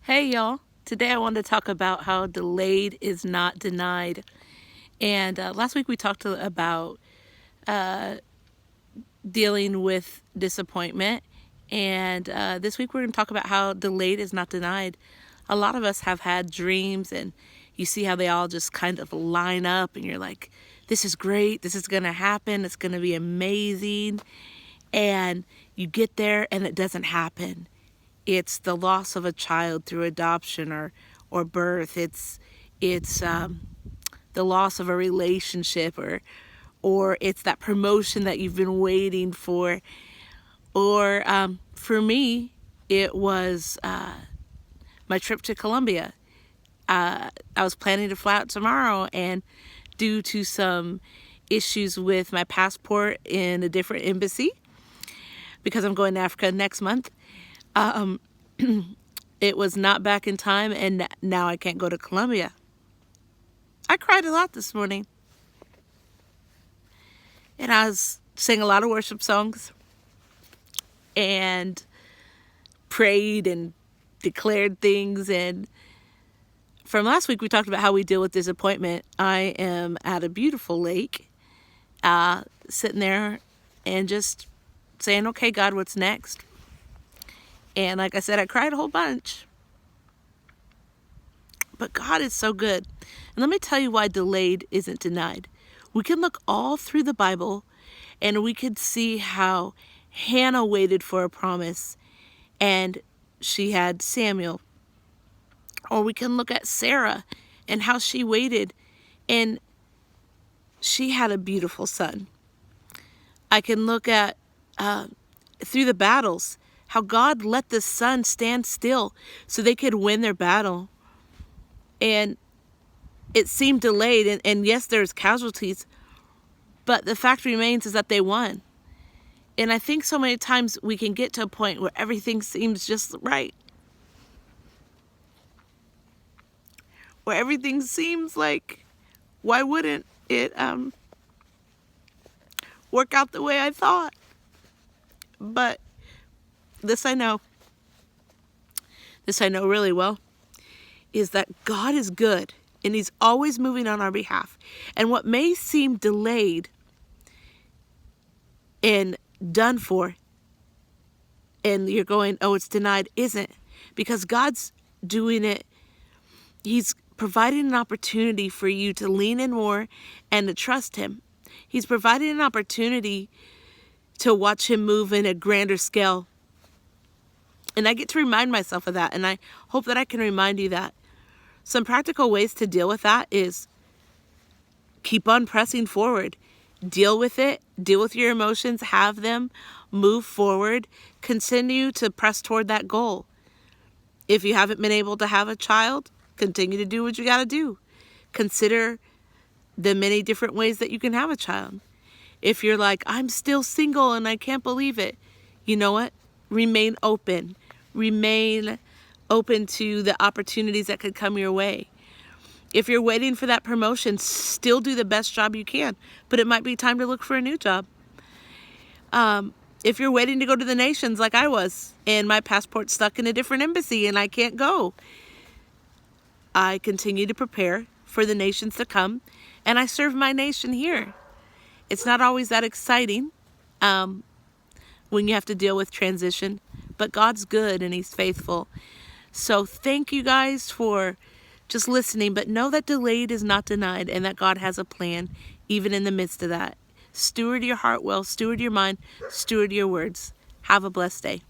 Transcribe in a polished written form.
Hey y'all, today I wanted to talk about how delayed is not denied. And last week we talked about dealing with disappointment. And this week we're going to talk about how delayed is not denied. A lot of us have had dreams, and you see how they all just kind of line up, and you're like, this is great, this is going to happen, it's going to be amazing. And you get there and it doesn't happen. It's the loss of a child through adoption or birth. It's the loss of a relationship, or it's that promotion that you've been waiting for. Or for me, it was my trip to Colombia. I was planning to fly out tomorrow, and due to some issues with my passport in a different embassy, because I'm going to Africa next month, it was not back in time, and now I can't go to Colombia. I cried a lot this morning, and I was sang a lot of worship songs and prayed and declared things. And from last week, we talked about how we deal with disappointment. I am at a beautiful lake, sitting there and just saying, okay, God, what's next? And like I said, I cried a whole bunch. But God is so good. And let me tell you why delayed isn't denied. We can look all through the Bible, and we could see how Hannah waited for a promise and she had Samuel. Or we can look at Sarah and how she waited and she had a beautiful son. I can look at through the battles, how God let the sun stand still so they could win their battle. And it seemed delayed, and yes, there's casualties, but the fact remains is that they won. And I think so many times we can get to a point where everything seems just right, where everything seems like, why wouldn't it work out the way I thought? But this I know really well, is that God is good, and He's always moving on our behalf. And what may seem delayed and done for, and you're going, oh, it's denied, isn't. Because God's doing it. He's providing an opportunity for you to lean in more and to trust Him. He's providing an opportunity to watch Him move in a grander scale. And I get to remind myself of that, and I hope that I can remind you that. Some practical ways to deal with that is keep on pressing forward. Deal with it. Deal with your emotions. Have them. Move forward. Continue to press toward that goal. If you haven't been able to have a child, continue to do what you got to do. Consider the many different ways that you can have a child. If you're like, I'm still single and I can't believe it, you know what? Remain open. Remain open to the opportunities that could come your way. If you're waiting for that promotion, still do the best job you can, but it might be time to look for a new job. If you're waiting to go to the nations like I was, and my passport's stuck in a different embassy and I can't go, I continue to prepare for the nations to come, and I serve my nation here. It's not always that exciting when you have to deal with transition, but God's good and He's faithful. So thank you guys for just listening, but know that delayed is not denied, and that God has a plan even in the midst of that. Steward your heart well, steward your mind, steward your words. Have a blessed day.